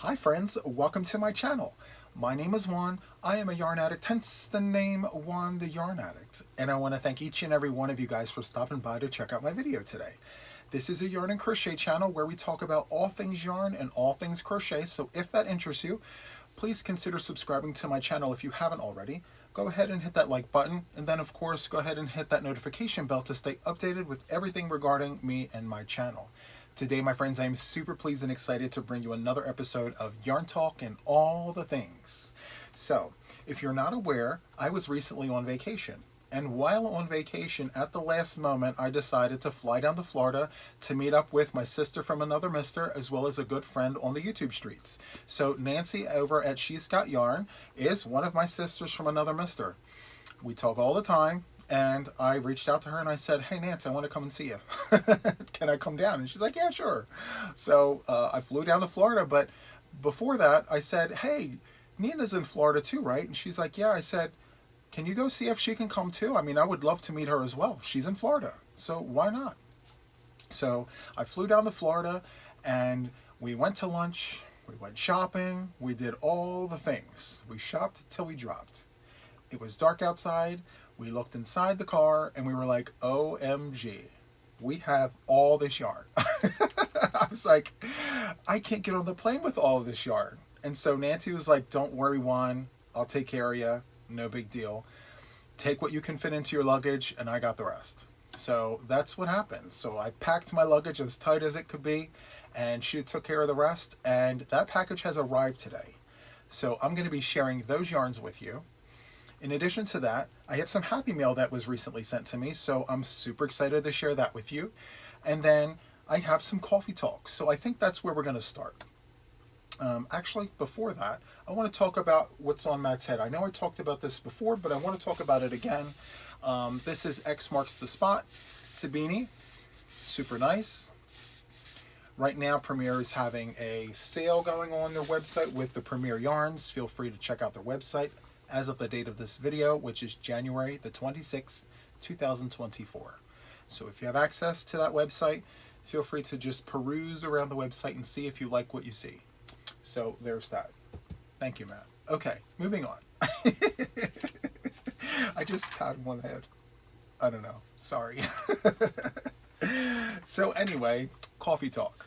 Hi friends, welcome to my channel. My name is Juan. I am a yarn addict, hence the name Juan the Yarn Addict. And I want to thank each and every one of you guys for stopping by to check out my video today. This is a yarn and crochet channel where we talk about all things yarn and all things crochet. So if that interests you, please consider subscribing to my channel if you haven't already. Go ahead and hit that like button, and then of course go ahead and hit that notification bell to stay updated with everything regarding me and my channel. Today, my friends, I am super pleased and excited to bring you another episode of Yarn Talk and all the things. So, if you're not aware, I was recently on vacation. And while on vacation, at the last moment, I decided to fly down to Florida to meet up with my sister from another mister, as well as a good friend on the YouTube streets. So Nancy over at She's Got Yarn is one of my sisters from another mister. We talk all the time. And I reached out to her and I said, "Hey, Nancy, I want to come and see you. Can I come down?" And she's like, "Yeah, sure." So I flew down to Florida. But before that, I said, "Hey, Nina's in Florida too, right?" And she's like, "Yeah." I said, "Can you go see if she can come too? I mean, I would love to meet her as well. She's in Florida. So why not?" So I flew down to Florida and we went to lunch. We went shopping. We did all the things. We shopped till we dropped. It was dark outside. We looked inside the car and we were like, OMG, we have all this yarn. I was like, I can't get on the plane with all of this yarn. And so Nancy was like, "Don't worry, Juan, I'll take care of you. No big deal. Take what you can fit into your luggage and I got the rest." So that's what happened. So I packed my luggage as tight as it could be and she took care of the rest. And that package has arrived today. So I'm going to be sharing those yarns with you. In addition to that, I have some Happy Mail that was recently sent to me, so I'm super excited to share that with you. And then I have some coffee talk, so I think that's where we're going to start. Actually, before that, I want to talk about what's on Matt's head. I know I talked about this before, but I want to talk about it again. This is X Marks the Spot. It's a beanie. Super nice. Right now, Premier is having a sale going on their website with the Premier yarns. Feel free to check out their website as of the date of this video, which is January the 26th, 2024. So if you have access to that website, feel free to just peruse around the website and see if you like what you see. So there's that. Thank you, Matt. Okay, moving on. I just patted one head. I don't know. Sorry. So anyway, coffee talk.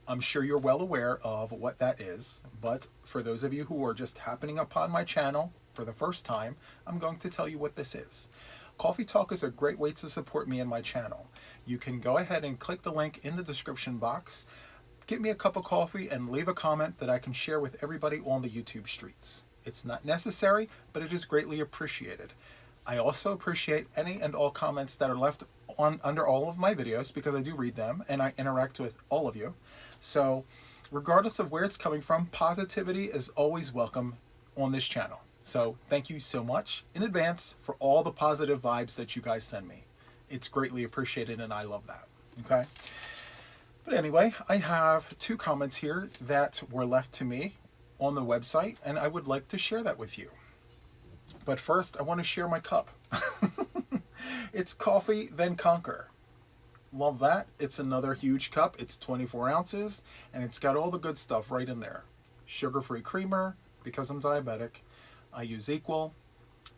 I'm sure you're well aware of what that is, but for those of you who are just happening upon my channel for the first time, I'm going to tell you what this is. Coffee Talk is a great way to support me and my channel. You can go ahead and click the link in the description box, get me a cup of coffee, and leave a comment that I can share with everybody on the YouTube streets. It's not necessary, but it is greatly appreciated. I also appreciate any and all comments that are left on under all of my videos because I do read them and I interact with all of you. So, regardless of where it's coming from, positivity is always welcome on this channel. So, thank you so much in advance for all the positive vibes that you guys send me. It's greatly appreciated and I love that. Okay? But anyway, I have two comments here that were left to me on the website and I would like to share that with you. But first, I want to share my cup. It's Coffee Then Conquer. Love that. It's another huge cup. It's 24 ounces and it's got all the good stuff right in there. Sugar-free creamer, because I'm diabetic. I use Equal,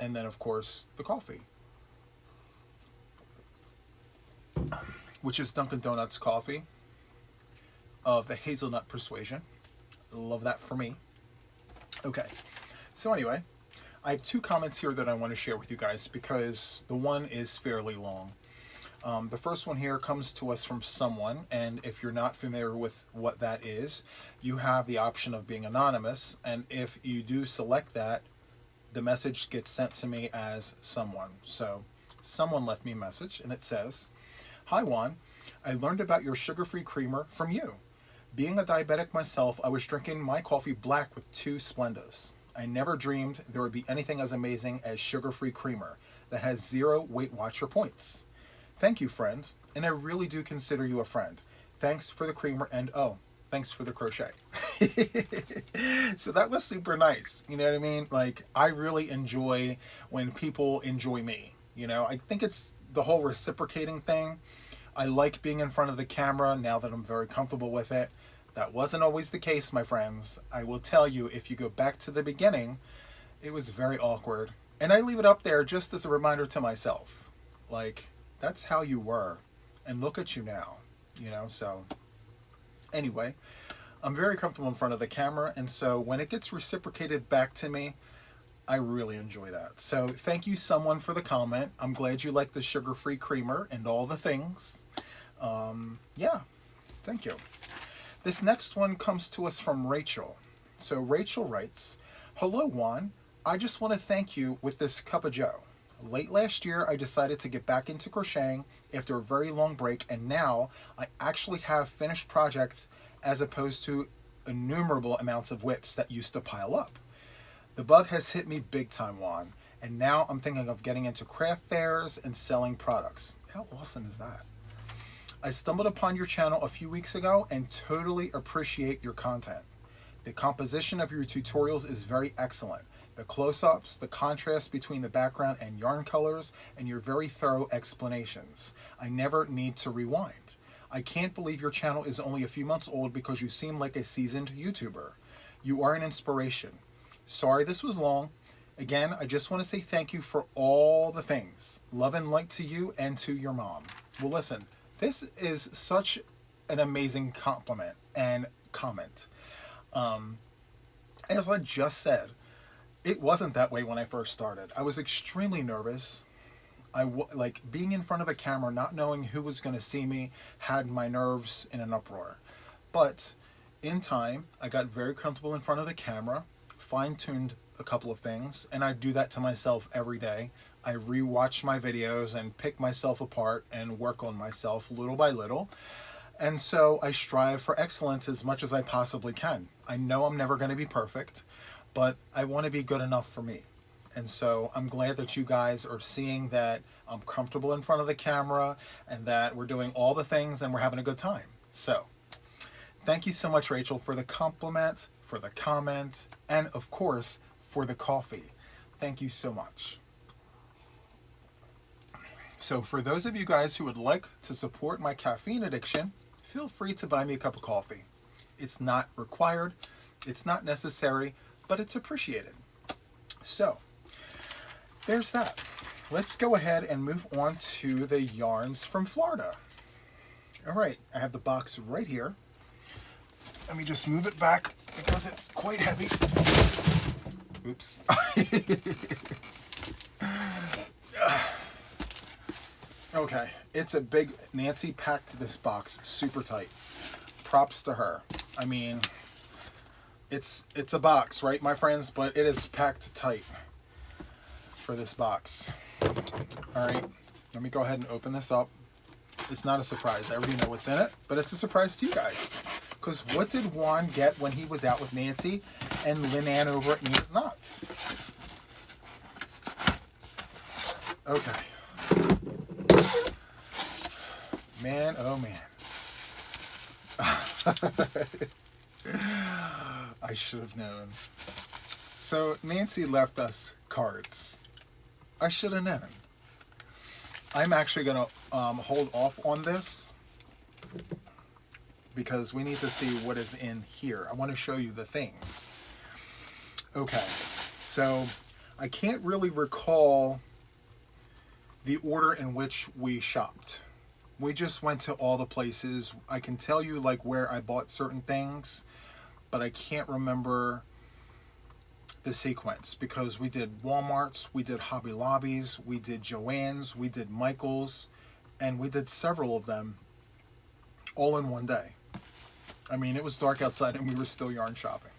and then of course the coffee, which is Dunkin' Donuts coffee of the hazelnut persuasion. Love that for me. Okay, so anyway, I have two comments here that I want to share with you guys because the one is fairly long. The first one here comes to us from someone, and if you're not familiar with what that is, you have the option of being anonymous, and if you do select that, the message gets sent to me as someone. So, someone left me a message, and it says, "Hi Juan, I learned about your sugar-free creamer from you. Being a diabetic myself, I was drinking my coffee black with 2 Splendas. I never dreamed there would be anything as amazing as sugar-free creamer that has 0 Weight Watcher points. Thank you, friend, and I really do consider you a friend. Thanks for the creamer, and oh, thanks for the crochet." So that was super nice. You know what I mean? Like, I really enjoy when people enjoy me. You know, I think it's the whole reciprocating thing. I like being in front of the camera now that I'm very comfortable with it. That wasn't always the case, my friends. I will tell you, if you go back to the beginning, it was very awkward. And I leave it up there just as a reminder to myself. Like, that's how you were. And look at you now. You know, so anyway, I'm very comfortable in front of the camera. And so when it gets reciprocated back to me, I really enjoy that. So thank you, someone, for the comment. I'm glad you like the sugar-free creamer and all the things. Yeah, thank you. This next one comes to us from Rachel. So Rachel writes, "Hello, Juan. I just want to thank you with this cup of joe. Late last year, I decided to get back into crocheting after a very long break, and now I actually have finished projects as opposed to innumerable amounts of whips that used to pile up. The bug has hit me big time, Juan, and now I'm thinking of getting into craft fairs and selling products." How awesome is that? "I stumbled upon your channel a few weeks ago and totally appreciate your content. The composition of your tutorials is very excellent. The close-ups, the contrast between the background and yarn colors, and your very thorough explanations. I never need to rewind. I can't believe your channel is only a few months old because you seem like a seasoned YouTuber. You are an inspiration. Sorry this was long. Again, I just want to say thank you for all the things. Love and light to you and to your mom." Well, listen, this is such an amazing compliment and comment. As I just said, it wasn't that way when I first started. I was extremely nervous. Like being in front of a camera, not knowing who was going to see me, had my nerves in an uproar. But in time, I got very comfortable in front of the camera, fine-tuned a couple of things, and I do that to myself every day. I rewatch my videos and pick myself apart and work on myself little by little. And so I strive for excellence as much as I possibly can. I know I'm never going to be perfect, but I want to be good enough for me. And so I'm glad that you guys are seeing that I'm comfortable in front of the camera and that we're doing all the things and we're having a good time. So thank you so much, Rachel, for the compliment, for the comment, and of course, for the coffee. Thank you so much. So for those of you guys who would like to support my caffeine addiction, feel free to buy me a cup of coffee. It's not required, it's not necessary, but it's appreciated. So there's that. Let's go ahead and move on to the yarns from Florida. All right, I have the box right here. Let me just move it back because it's quite heavy. Oops. Okay, it's a big, Nancy packed this box super tight. Props to her. I mean, it's a box, right, my friends? But it is packed tight for this box. All right, let me go ahead and open this up. It's not a surprise. I already know what's in it, but it's a surprise to you guys. Because what did Juan get when he was out with Nancy and Lynn Ann over at Nina's Knots? Okay. Man, oh man. I should have known. So Nancy left us cards. I should have known. I'm actually going to hold off on this because we need to see what is in here. I want to show you the things. Okay, so I can't really recall the order in which we shopped. We just went to all the places. I can tell you like where I bought certain things, but I can't remember the sequence because we did Walmart's, we did Hobby Lobby's, we did Joann's, we did Michael's, and we did several of them all in one day. I mean, it was dark outside and we were still yarn shopping.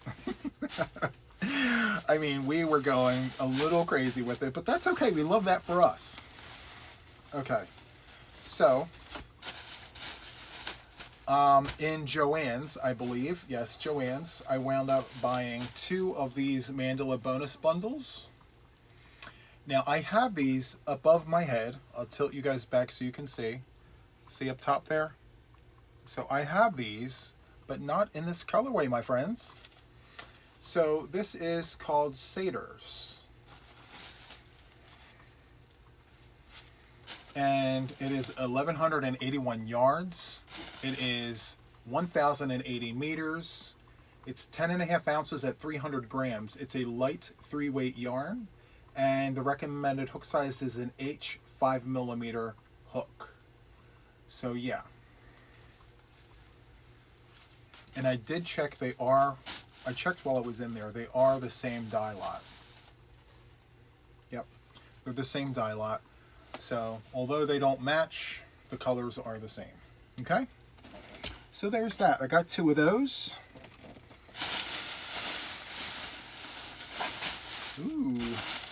I mean, we were going a little crazy with it, but that's okay. We love that for us. Okay, so in Joann's, I believe, yes, Joann's, I wound up buying 2 of these Mandala bonus bundles. Now, I have these above my head. I'll tilt you guys back so you can see. See up top there? So I have these, but not in this colorway, my friends. So this is called Satyrs. And it is 1,181 yards. It is 1,080 meters. It's 10.5 ounces at 300 grams. It's a light 3-weight yarn, and the recommended hook size is an H 5mm hook. So yeah. And I did check, I checked while I was in there, they are the same dye lot. Yep, they're the same dye lot. So, although they don't match, the colors are the same. Okay? So there's that. I got 2 of those. Ooh,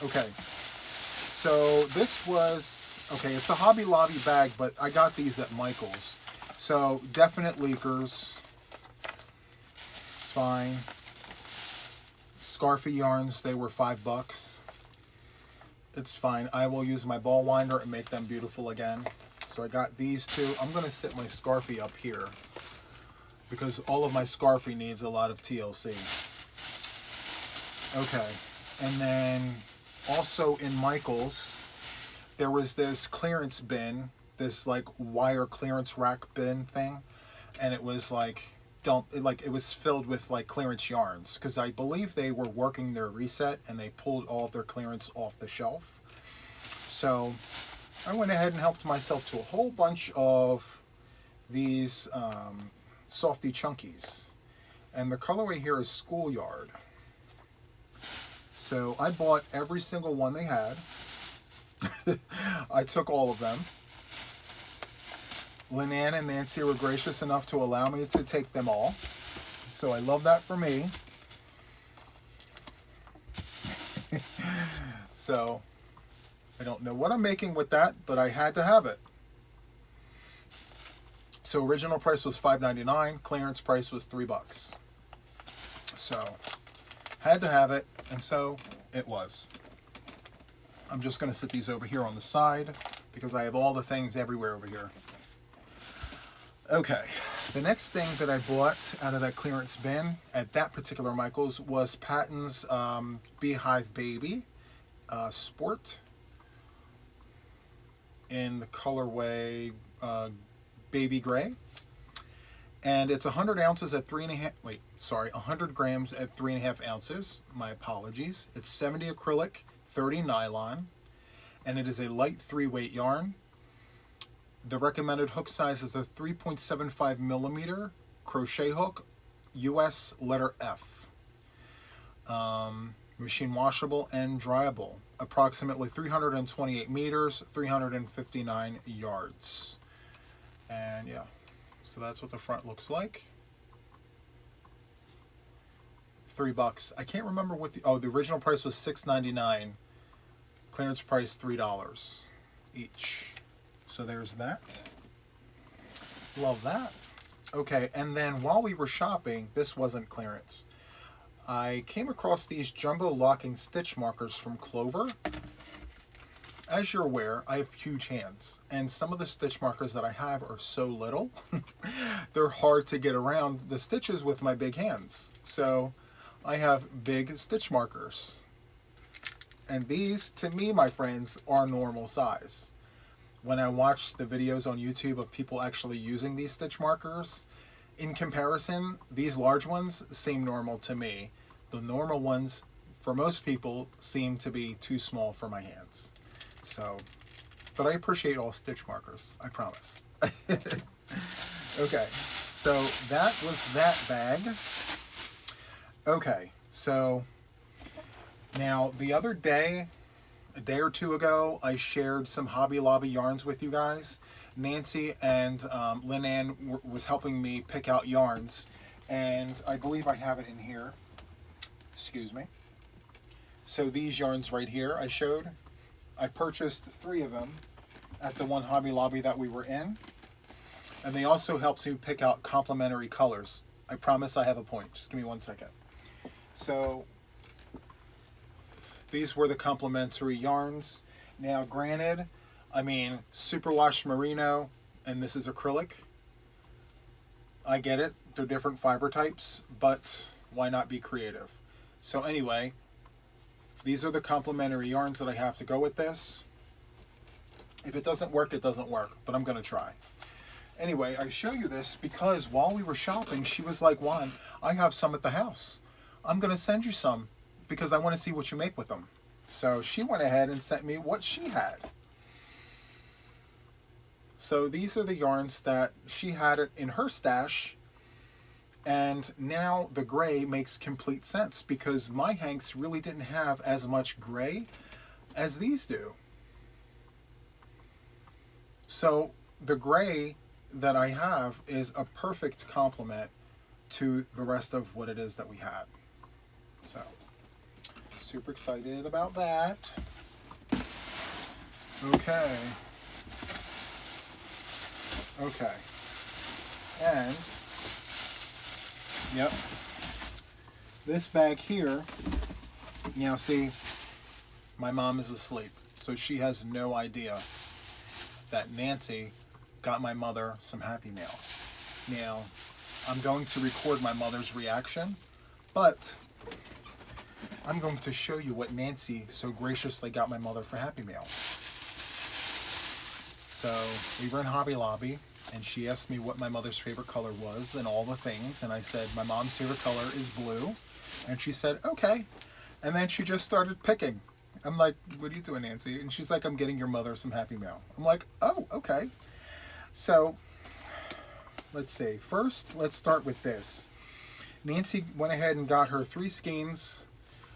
okay. So this was, okay, it's a Hobby Lobby bag, but I got these at Michael's. So, definite leakers. It's fine. Scarfy yarns, they were $5. It's fine. I will use my ball winder and make them beautiful again. So I got these 2. I'm going to sit my Scarfy up here because all of my Scarfy needs a lot of TLC. Okay. And then also in Michael's, there was this clearance bin, this like wire clearance rack bin thing, and it was like it was filled with like clearance yarns because I believe they were working their reset and they pulled all of their clearance off the shelf. So I went ahead and helped myself to a whole bunch of these softy chunkies, and the colorway here is Schoolyard. So I bought every single one they had. I took all of them. Lynanne and Nancy were gracious enough to allow me to take them all. So I love that for me. So I don't know what I'm making with that, but I had to have it. So original price was $5.99. Clearance price was $3. So had to have it, and so it was. I'm just going to sit these over here on the side because I have all the things everywhere over here. Okay, the next thing that I bought out of that clearance bin at that particular Michael's was Patton's Beehive Baby Sport in the colorway Baby Gray. And it's 100 ounces at 100 grams at 3.5 ounces. My apologies. It's 70 acrylic, 30 nylon, and it is a light 3-weight yarn. The recommended hook size is a 3.75mm crochet hook, US letter F. Machine washable and dryable. Approximately 328 meters, 359 yards. And yeah, so that's what the front looks like. $3. I can't remember what the original price was $6.99. Clearance price $3 each. So there's that. Love that. Okay, and then while we were shopping, this wasn't clearance. I came across these jumbo locking stitch markers from Clover. As you're aware, I have huge hands, and some of the stitch markers that I have are so little, they're hard to get around the stitches with my big hands. So I have big stitch markers. And these, to me, my friends, are normal size. When I watch the videos on YouTube of people actually using these stitch markers, in comparison, these large ones seem normal to me. The normal ones, for most people, seem to be too small for my hands. So, but I appreciate all stitch markers, I promise. Okay, so that was that bag. Okay, so now the other day, a day or two ago, I shared some Hobby Lobby yarns with you guys. Nancy and Lynanne was helping me pick out yarns, and I believe I have it in here. Excuse me. So these yarns right here I showed. I purchased 3 of them at the one Hobby Lobby that we were in, and they also helped me pick out complementary colors. I promise I have a point. Just give me 1 second. So these were the complementary yarns. Now, granted, I mean, superwash merino, and this is acrylic. I get it. They're different fiber types, but why not be creative? So anyway, these are the complementary yarns that I have to go with this. If it doesn't work, it doesn't work, but I'm going to try. Anyway, I show you this because while we were shopping, she was like, Juan, I have some at the house. I'm going to send you some because I want to see what you make with them. So she went ahead and sent me what she had. So these are the yarns that she had in her stash. And now the gray makes complete sense because my hanks really didn't have as much gray as these do. So the gray that I have is a perfect complement to the rest of what it is that we had. So super excited about that. Okay. And yep, this bag here, now see, my mom is asleep, so she has no idea that Nancy got my mother some Happy Mail. Now, I'm going to record my mother's reaction, but I'm going to show you what Nancy so graciously got my mother for Happy Mail. So, we were in Hobby Lobby, and she asked me what my mother's favorite color was and all the things, and I said, my mom's favorite color is blue, and she said, okay, and then she just started picking. I'm like, what are you doing, Nancy? And she's like, I'm getting your mother some Happy Mail. I'm like, oh, okay. So, let's see. First, let's start with this. Nancy went ahead and got her 3 skeins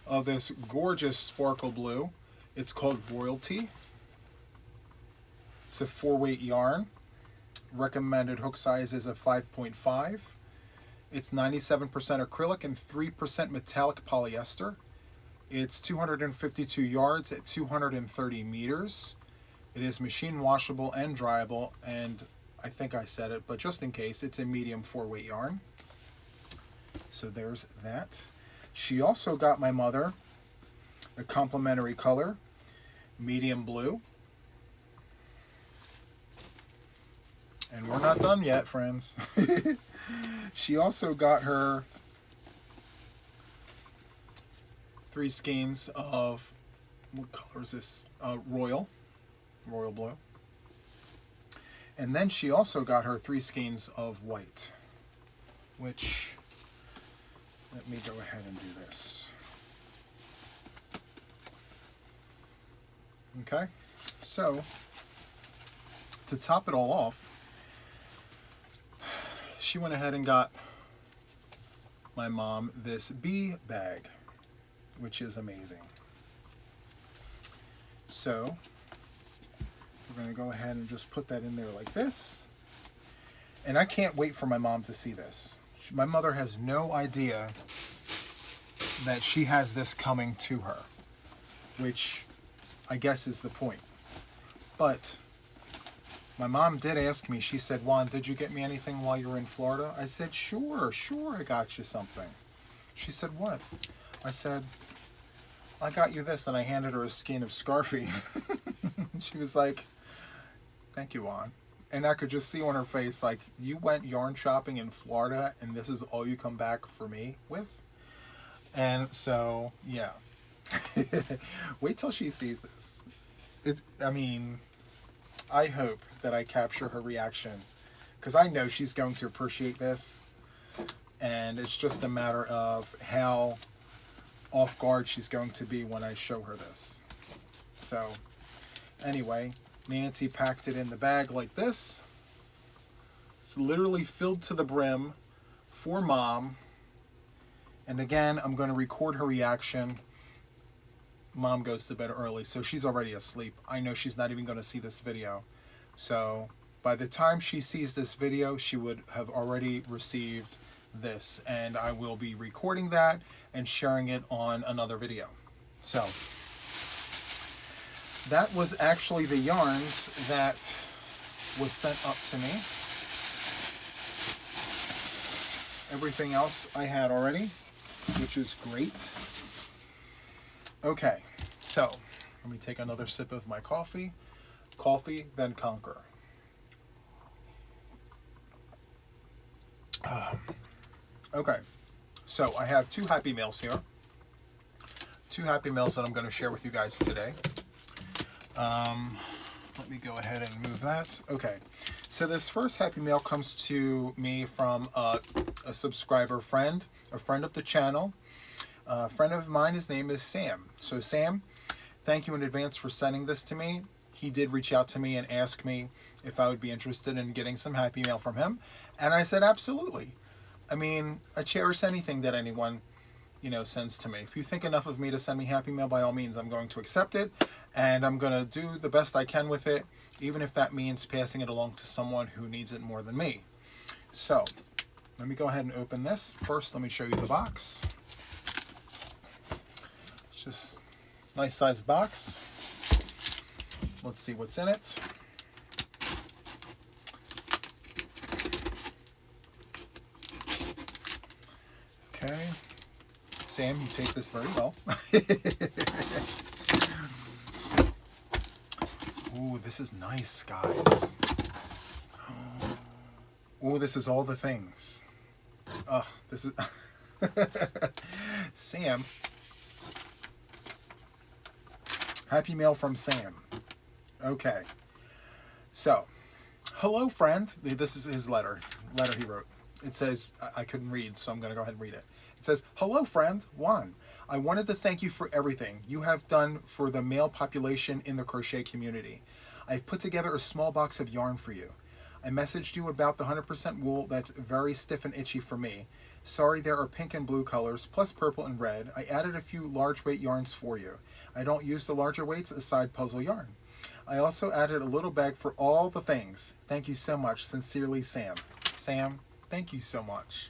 of this gorgeous sparkle blue. It's called Royalty. It's a 4-weight yarn. Recommended hook size is a 5.5. It's 97% acrylic and 3% metallic polyester. It's 252 yards at 230 meters. It is machine washable and dryable, and I think I said it, but just in case, it's a medium 4-weight yarn. So there's that. She also got my mother a complementary color, medium blue. And we're not done yet, friends. She also got her 3 skeins of, what color is this? Royal blue. And then she also got her 3 skeins of white, which, let me go ahead and do this. Okay, so to top it all off, she went ahead and got my mom this bee bag, which is amazing. So we're going to go ahead and just put that in there like this. And I can't wait for my mom to see this. My mother has no idea that she has this coming to her, which I guess is the point. But my mom did ask me, she said, Juan, did you get me anything while you were in Florida? I said, sure, I got you something. She said, what? I said, I got you this, and I handed her a skein of Scarfie. She was like, thank you, Juan. And I could just see on her face, like, you went yarn shopping in Florida, and this is all you come back for me with? And so, yeah. Wait till she sees this. I hope that I capture her reaction, because I know she's going to appreciate this, and it's just a matter of how off guard she's going to be when I show her this. So, anyway, Nancy packed it in the bag like this. It's literally filled to the brim for Mom. And again, I'm going to record her reaction. Mom goes to bed early, so she's already asleep. I know she's not even going to see this video. So by the time she sees this video, she would have already received this, and I will be recording that and sharing it on another video. So that was actually the yarns that was sent up to me. Everything else I had already, which is great. Okay, so let me take another sip of my coffee. Coffee, then conquer. Okay, so I have 2 Happy Meals here. 2 Happy Meals that I'm going to share with you guys today. Let me go ahead and move that. Okay, So this first happy mail comes to me from a subscriber friend, a friend of the channel. A friend of mine, his name is Sam. So Sam, thank you in advance for sending this to me. He did reach out to me and ask me if I would be interested in getting some happy mail from him. And I said, absolutely. I mean, I cherish anything that anyone, sends to me. If you think enough of me to send me happy mail, by all means, I'm going to accept it. And I'm going to do the best I can with it, even if that means passing it along to someone who needs it more than me. So, let me go ahead and open this. First, let me show you the box. It's just a nice sized box. Let's see what's in it. Okay. Sam, you take this very well. Ooh, this is nice, guys. Ooh, this is all the things. This is... Sam. Happy mail from Sam. Okay. So, hello, friend. This is his letter he wrote. It says, I couldn't read, so I'm going to go ahead and read it. It says, hello, friend, Juan. I wanted to thank you for everything you have done for the male population in the crochet community. I've put together a small box of yarn for you. I messaged you about the 100% wool that's very stiff and itchy for me. Sorry, there are pink and blue colors, plus purple and red. I added a few large weight yarns for you. I don't use the larger weights aside puzzle yarn. I also added a little bag for all the things. Thank you so much. Sincerely, Sam. Sam, thank you so much.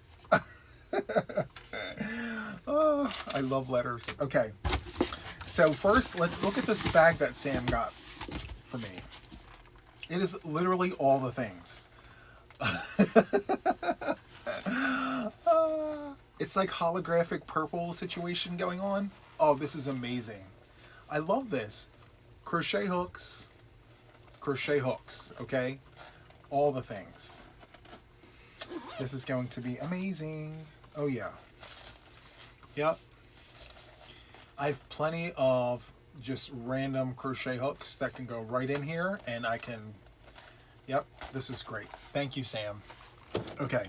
Oh, I love letters. Okay. So first, let's look at this bag that Sam got for me. It is literally all the things. It's like holographic purple situation going on. Oh, this is amazing. I love this. Crochet hooks, okay? All the things. This is going to be amazing. Oh, yeah. Yep. I have plenty of just random crochet hooks that can go right in here, and I can... Yep, this is great. Thank you, Sam. Okay.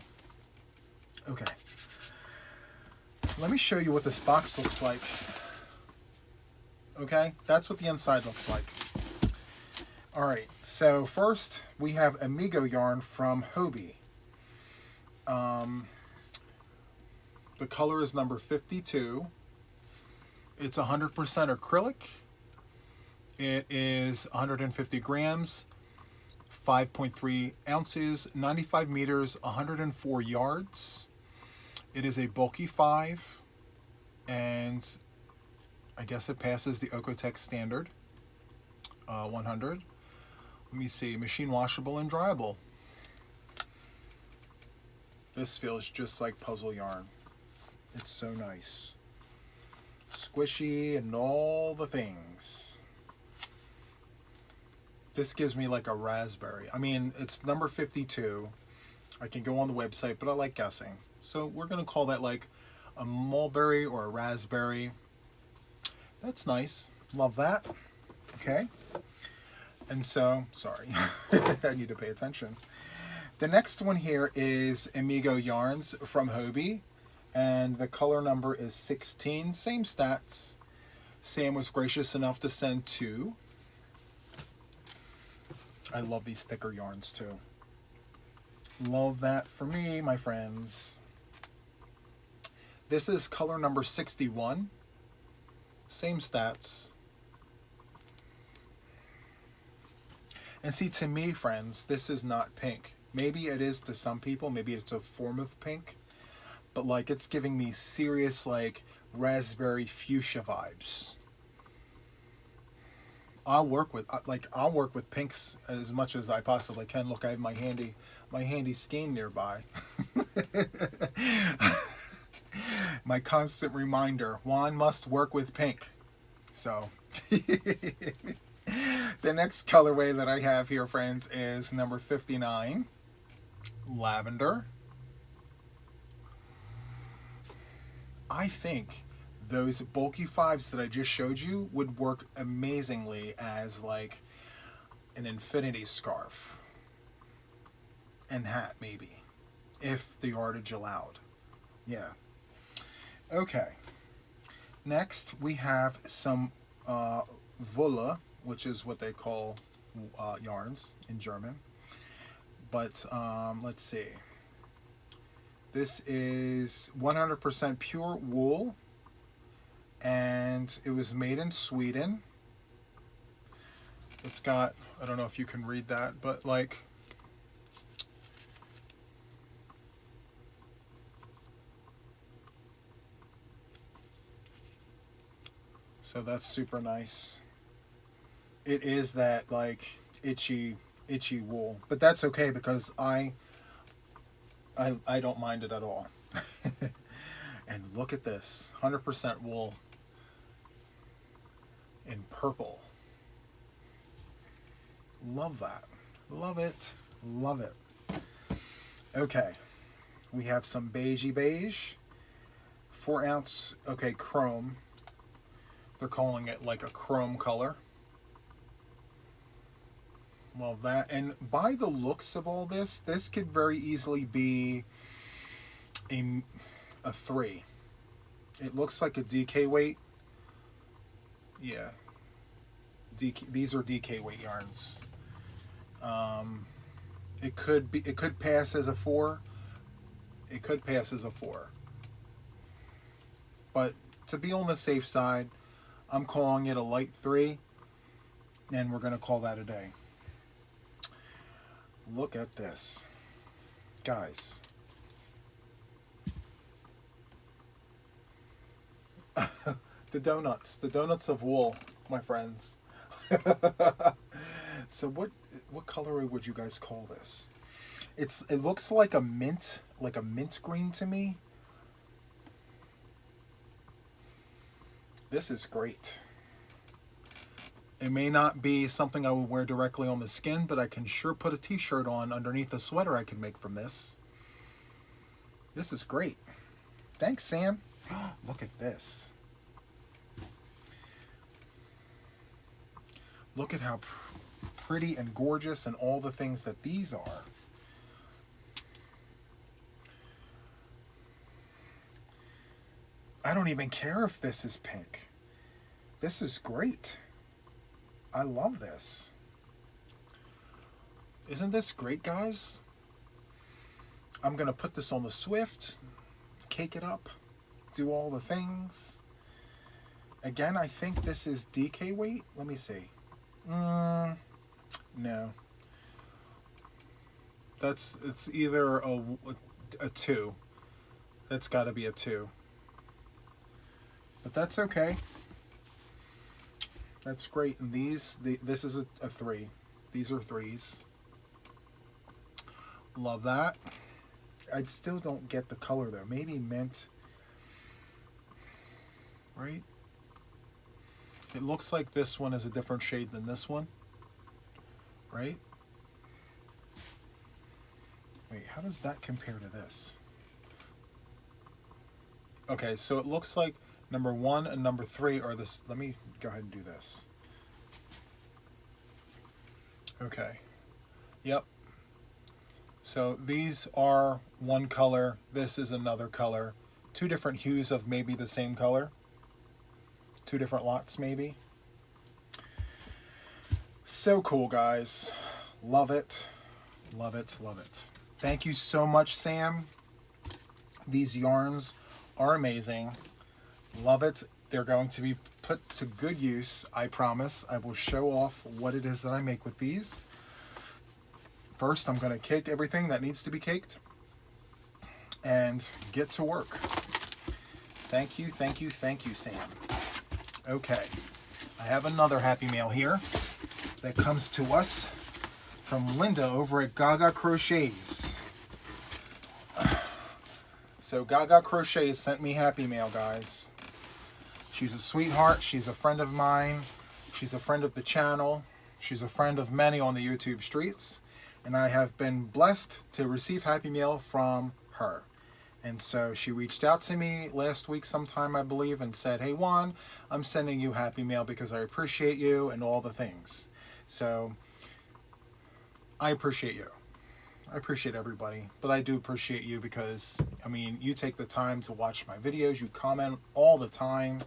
Okay. Let me show you what this box looks like. Okay, that's what the inside looks like. Alright, so first we have Amigo yarn from Hobie. The color is number 52. It's 100% acrylic. It is 150 grams, 5.3 ounces, 95 meters, 104 yards. It is a bulky 5, and I guess it passes the Okotex standard, 100. Let me see, machine washable and dryable. This feels just like puzzle yarn. It's so nice. Squishy and all the things. This gives me like a raspberry. I mean, it's number 52. I can go on the website, but I like guessing. So we're going to call that like a mulberry or a raspberry. That's nice. Love that. Okay. And so, sorry, I need to pay attention. The next one here is Amigo Yarns from Hobie, and the color number is 16. Same stats. Sam was gracious enough to send 2. I love these thicker yarns too. Love that for me, my friends. This is color number 61. Same stats. And see, to me, friends, this is not pink. Maybe it is to some people. Maybe it's a form of pink. But, like, it's giving me serious, like, raspberry fuchsia vibes. I'll work with pinks as much as I possibly can. Look, I have my handy skein nearby. My constant reminder, Juan must work with pink. So, the next colorway that I have here, friends, is number 59, lavender. I think those bulky 5s that I just showed you would work amazingly as like an infinity scarf. and hat, maybe, if the yardage allowed. Yeah. Okay. Next, we have some Wolle, which is what they call yarns in German. But let's see. This is 100% pure wool, and it was made in Sweden. It's got, I don't know if you can read that, but like, so that's super nice. It is that like itchy wool, but that's okay because I don't mind it at all. And look at this, 100% wool in purple. Love that. Love it. Love it. Okay, we have some beige, 4 ounce, okay, chrome. They're calling it like a chrome color. Love that. And by the looks of all this, this could very easily be a 3. It looks like a DK weight. Yeah. These are DK weight yarns. It could pass as a 4. It could pass as a 4. But to be on the safe side, I'm calling it a light 3, and we're going to call that a day. Look at this. Guys. The donuts of wool, my friends. So what color would you guys call this? It looks like a mint green to me. This is great. It may not be something I would wear directly on the skin, but I can sure put a t-shirt on underneath a sweater I can make from this. This is great. Thanks, Sam. Look at this. Look at how pretty and gorgeous and all the things that these are. I don't even care if this is pink. This is great. I love this. Isn't this great, guys? I'm going to put this on the Swift, cake it up, do all the things. Again, I think this is DK weight. Let me see. No. It's either a 2. That's got to be a 2. But that's okay. That's great. And this is a 3. These are 3s. Love that. I still don't get the color though. Maybe mint. Right? It looks like this one is a different shade than this one. Right? Wait, how does that compare to this? Okay, so it looks like number 1 and number 3 are this. Let me go ahead and do this. Okay. Yep. So these are one color. This is another color. 2 different hues of maybe the same color. 2 different lots maybe. So cool, guys. Love it. Love it. Love it. Thank you so much, Sam. These yarns are amazing. Love it. They're going to be put to good use, I promise. I will show off what it is that I make with these. First, I'm going to cake everything that needs to be caked and get to work. Thank you, thank you, thank you, Sam. Okay, I have another Happy Mail here that comes to us from Linda over at Gaga Crochets. So Gaga Crochets sent me Happy Mail, guys. She's a sweetheart. She's a friend of mine. She's a friend of the channel. She's a friend of many on the YouTube streets. And I have been blessed to receive Happy Mail from her. And so she reached out to me last week sometime, I believe, and said, "Hey, Juan, I'm sending you Happy Mail because I appreciate you and all the things." So I appreciate you. I appreciate everybody, but I do appreciate you because, I mean, you take the time to watch my videos, you comment all the time,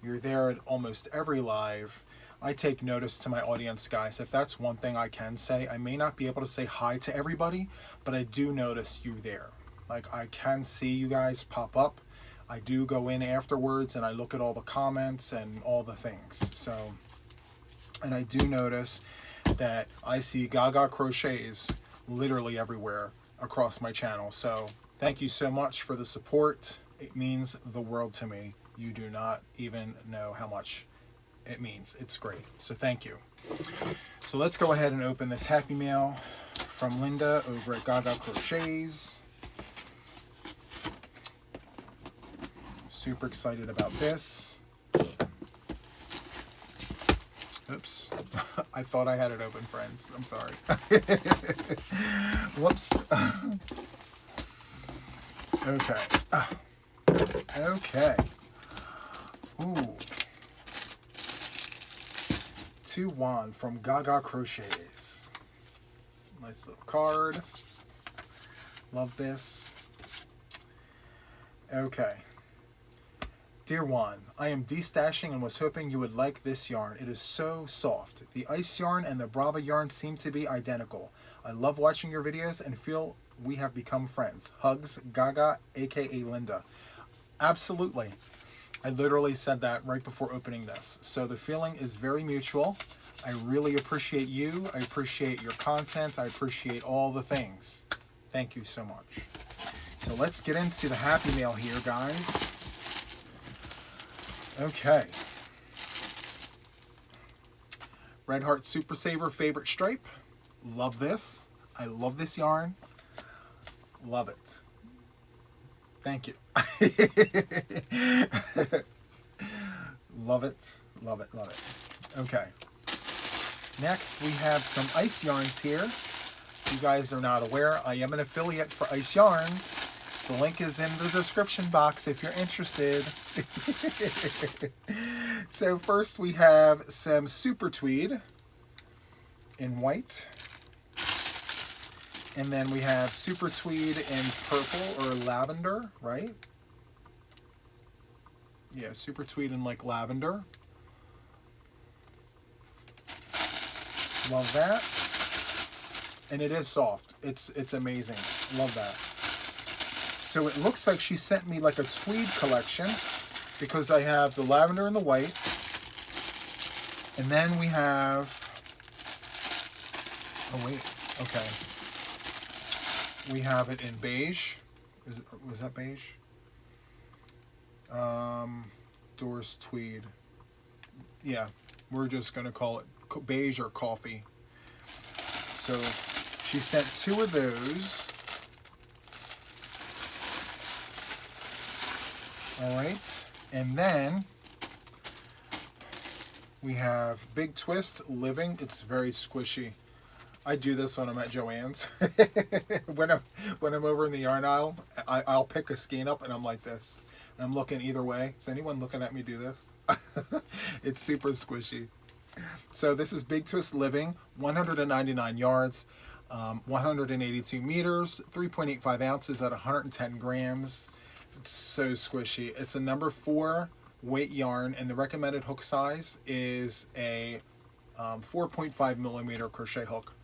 you're there at almost every live. I take notice to my audience, guys. If that's one thing I can say, I may not be able to say hi to everybody, but I do notice you there. Like, I can see you guys pop up. I do go in afterwards and I look at all the comments and all the things. So, and I do notice that I see Gaga crochets literally everywhere across my channel. So thank you so much for the support. It means the world to me. You do not even know how much it means. It's great. So thank you. So let's go ahead and open this Happy Mail from Linda over at Gaga Crochets. Super excited about this. Oops. I thought I had it open, friends. I'm sorry. Whoops. Okay. Okay. Ooh. To Juan from Gaga Crochets. Nice little card. Love this. Okay. Dear Juan, I am destashing and was hoping you would like this yarn. It is so soft. The ice yarn and the Brava yarn seem to be identical. I love watching your videos and feel we have become friends. Hugs, Gaga, aka Linda. Absolutely. I literally said that right before opening this. So the feeling is very mutual. I really appreciate you. I appreciate your content. I appreciate all the things. Thank you so much. So let's get into the Happy Mail here, guys. Okay. Red Heart Super Saver favorite stripe. Love this. I love this yarn. Love it. Thank you. Love it. Love it. Love it. Okay. Next, we have some ice yarns here. If you guys are not aware, I am an affiliate for Ice Yarns. The link is in the description box if you're interested. So first we have some Super Tweed in white. And then we have Super Tweed in purple or lavender, right? Yeah, Super Tweed in like lavender. Love that. And it is soft. It's amazing. Love that. So it looks like she sent me like a tweed collection because I have the lavender and the white. And then we have, oh wait, okay. We have it in beige. Was that beige? Doris tweed. Yeah, we're just going to call it beige or coffee. So she sent 2 of those. All right, and then we have Big Twist Living. It's very squishy. I do this when I'm at Joann's. when I'm over in the yarn aisle, I'll pick a skein up and I'm like this. And I'm looking either way. Is anyone looking at me do this? It's super squishy. So this is Big Twist Living, 199 yards, 182 meters, 3.85 ounces at 110 grams. It's so squishy. It's a number 4 weight yarn, and the recommended hook size is a 4.5 millimeter crochet hook,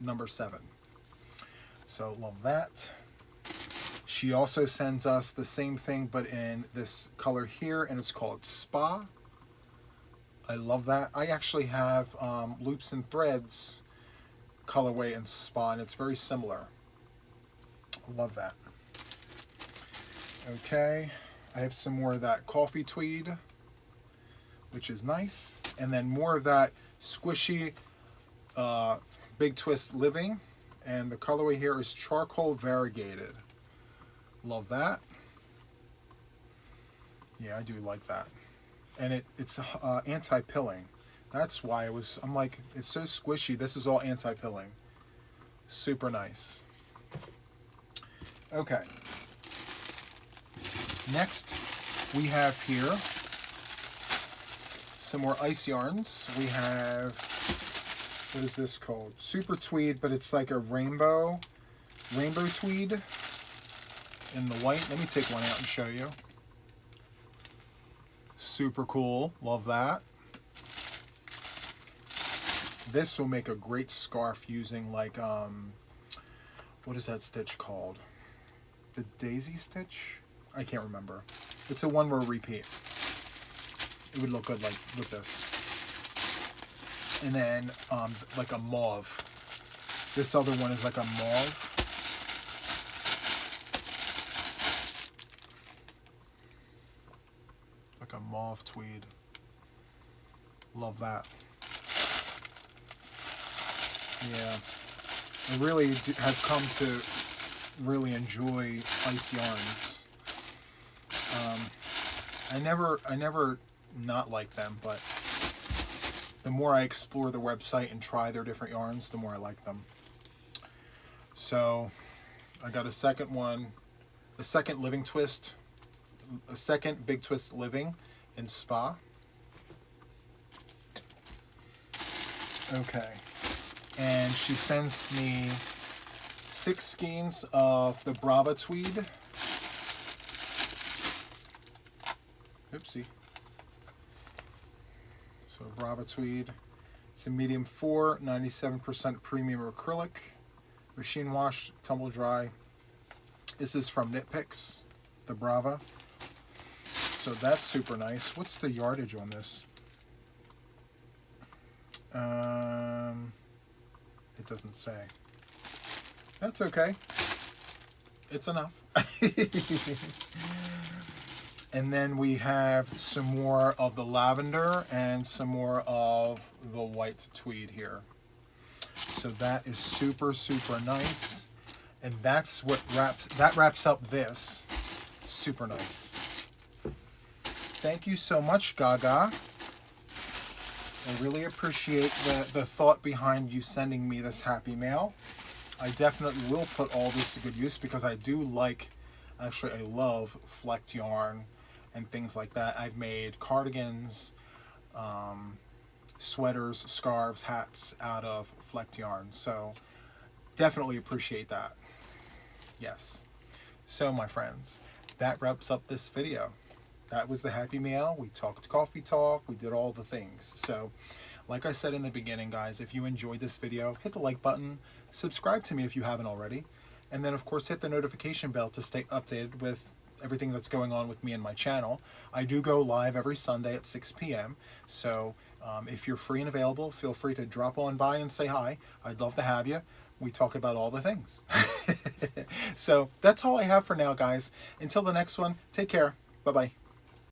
number 7. So love that. She also sends us the same thing, but in this color here, and it's called Spa. I love that. I actually have Loops and Threads colorway in Spa, and it's very similar. Love that. Okay, I have some more of that coffee tweed, which is nice. And then more of that squishy Big Twist Living. And the colorway here is Charcoal Variegated. Love that. Yeah, I do like that. And it's anti-pilling. That's why I'm like, it's so squishy. This is all anti-pilling. Super nice. Okay. Next, we have here some more ice yarns. We have, what is this called? Super Tweed, but it's like a rainbow. rainbow tweed in the white. Let me take one out and show you. Super cool. Love that. This will make a great scarf using like, what is that stitch called? The daisy stitch? I can't remember. It's a one-row repeat. It would look good like with this. And then like a mauve. This other one is like a mauve. Like a mauve tweed. Love that. Yeah. I really have come to really enjoy ice yarns. I never not like them, but the more I explore the website and try their different yarns, the more I like them. So I got a second one, a second living twist, a second big twist living in Spa. Okay. And she sends me 6 skeins of the Brava tweed. Oopsie. So Brava tweed. It's a medium 4, 97% premium acrylic, machine wash, tumble dry. This is from Knit Picks, the Brava. So that's super nice. What's the yardage on this? It doesn't say. That's okay. It's enough. And then we have some more of the lavender and some more of the white tweed here. So that is super, super nice. And that's what wraps up this. Super nice. Thank you so much, Gaga. I really appreciate the thought behind you sending me this happy mail. I definitely will put all this to good use because I do like, actually I love flecked yarn and things like that. I've made cardigans, sweaters, scarves, hats out of flecked yarn. So definitely appreciate that. Yes. So my friends, that wraps up this video. That was the happy mail. We talked coffee talk. We did all the things. So like I said in the beginning, guys, if you enjoyed this video, hit the like button, subscribe to me if you haven't already, and then of course hit the notification bell to stay updated with everything that's going on with me and my channel. I do go live every Sunday at 6 p.m. So if you're free and available, feel free to drop on by and say hi. I'd love to have you. We talk about all the things. So that's all I have for now, guys. Until the next one, take care. Bye-bye.